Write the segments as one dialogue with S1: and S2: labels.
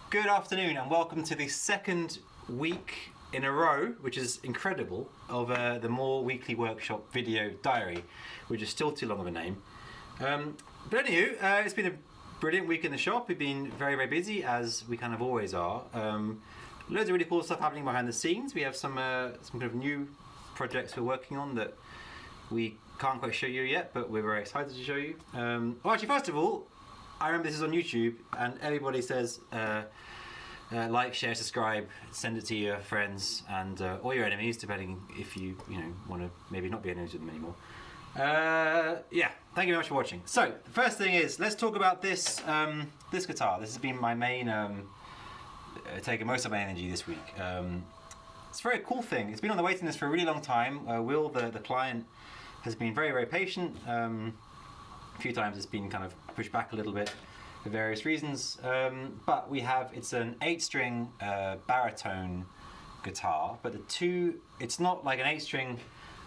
S1: Good afternoon and welcome to the second week in a row, which is incredible, of the More Weekly Workshop video diary, which is still too long of a name. But anywho, it's been a brilliant week in the shop. We've been very, very busy, as we kind of always are. Loads of really cool stuff happening behind the scenes. We have some kind of new projects we're working on that we can't quite show you yet, but we're very excited to show you. Well, actually, first of all, I remember this is on YouTube, and everybody says like, share, subscribe, send it to your friends and or your enemies, depending if you want to maybe not be enemies with them anymore. Yeah, thank you very much for watching. So the first thing is, let's talk about this this guitar. This has been my main taking most of my energy this week. It's a very cool thing. It's been on the waiting list for a really long time. Will, the client, has been very, very patient. A few times it's been kind of pushed back a little bit for various reasons, but it's an 8-string baritone guitar, but it's not like an 8-string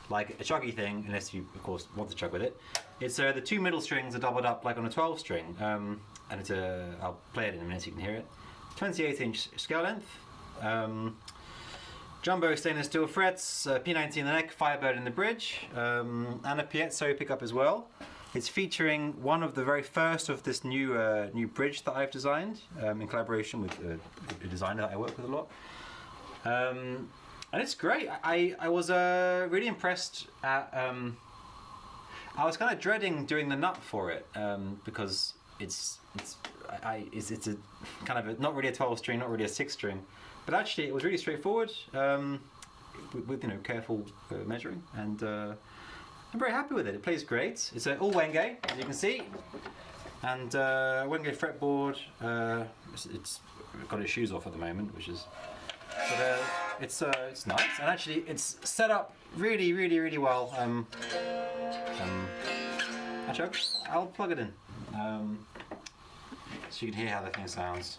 S1: like a chuggy thing, unless you of course want to chug with it. It's the 2 middle strings are doubled up like on a 12-string, and it's I'll play it in a minute so you can hear it. 28-inch scale length, jumbo stainless steel frets, P90 in the neck, Firebird in the bridge, and a piezo pickup as well. It's featuring one of the very first of this new bridge that I've designed in collaboration with a designer that I work with a lot. And it's great. I was really impressed at. I was kind of dreading doing the nut for it because it's a kind of not really a 12-string, not really a 6-string, but actually it was really straightforward with careful measuring, and I'm very happy with it. It plays great. It's all Wenge, as you can see, and Wenge fretboard. It's got its shoes off at the moment, which is. But it's nice, and actually it's set up really, really, really well. Actually, I'll plug it in so you can hear how the thing sounds.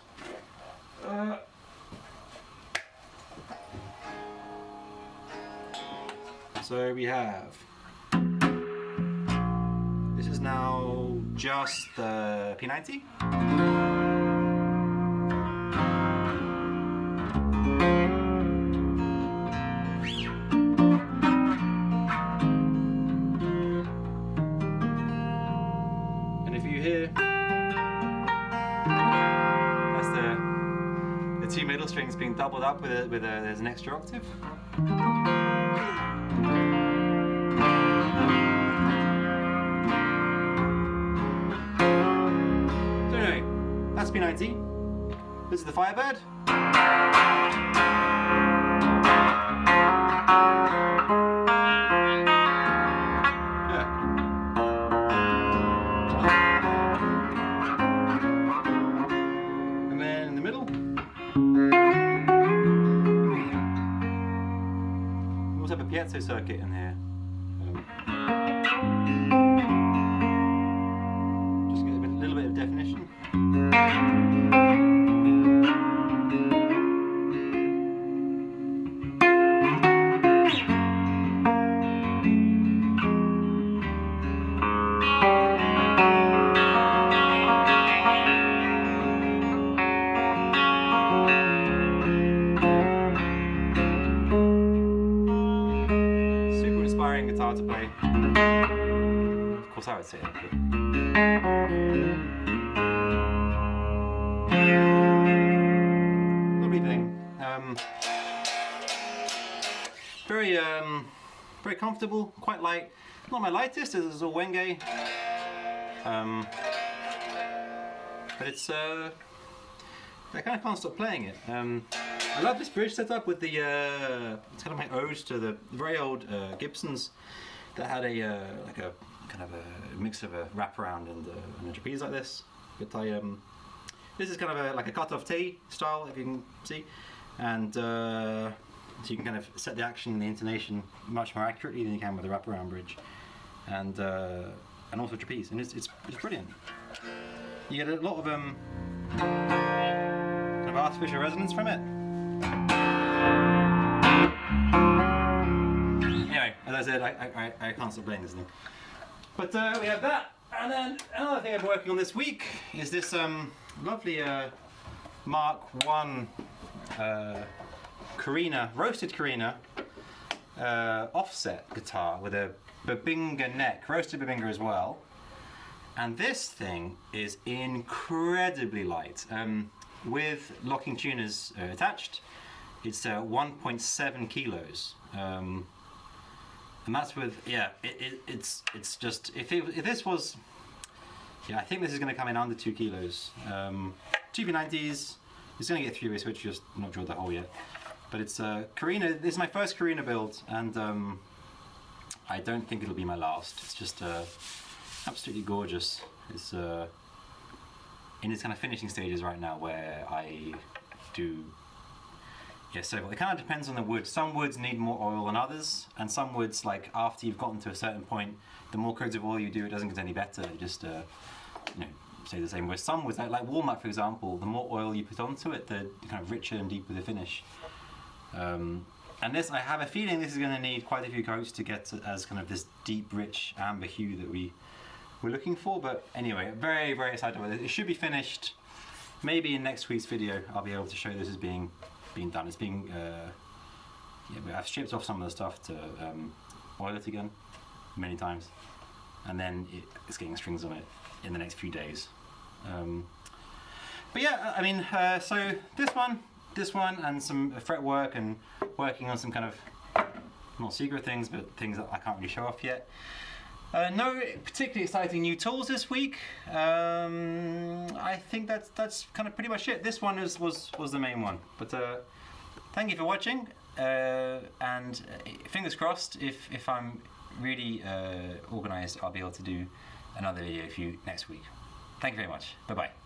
S1: So we have. This is now just the P90. And if you hear, that's the 2 middle strings being doubled up with there's an extra octave. That's P90. This is the Firebird. Yeah. And then in the middle, we also have a piezo circuit in here. Just get a little bit of definition. Super inspiring guitar to play. Of course I would say that, but... Lovely thing. Very comfortable, quite light. Not my lightest, this is all Wenge. But it's I kind of can't stop playing it. I love this bridge setup with the it's kind of my ode to the very old Gibsons that had a like a kind of a mix of a wraparound and a trapeze like this. But this is kind of like a cut-off T style, if you can see, and so you can kind of set the action and the intonation much more accurately than you can with a wraparound bridge, and also trapeze, and it's brilliant. You get a lot of kind of artificial resonance from it. Anyway, as I said, I can't stop playing this thing. But we have that, and then another thing I've been working on this week is this lovely Mark 1 roasted Carina offset guitar with a Bubinga neck, roasted Bubinga as well. And this thing is incredibly light. With locking tuners attached, it's 1.7 kilos. And that's with, it's just, if this was, I think this is going to come in under 2 kilos. GB90s, it's going to get 3-way switch, just not drilled the hole yet. But it's Carina, this is my first Carina build, and I don't think it'll be my last. It's just absolutely gorgeous. It's in its kind of finishing stages right now, where I do so it kind of depends on the wood. Some woods need more oil than others, and some woods, like after you've gotten to a certain point, the more coats of oil you do, it doesn't get any better. It just stay the same. Where some woods, like walnut for example, the more oil you put onto it, the kind of richer and deeper the finish. And this, I have a feeling this is going to need quite a few coats to get as kind of this deep, rich amber hue that we're looking for. But anyway, very, very excited about it. It should be finished. Maybe in next week's video, I'll be able to show this as being done. It's being, I've stripped off some of the stuff to oil it again many times, and then it's getting strings on it in the next few days. But yeah, I mean, so this one, and some fretwork, and working on some kind of not secret things, but things that I can't really show off yet. No particularly exciting new tools this week. I think that's kind of pretty much it. This one was the main one. But thank you for watching, and fingers crossed. If I'm really organised, I'll be able to do another video for you next week. Thank you very much. Bye bye.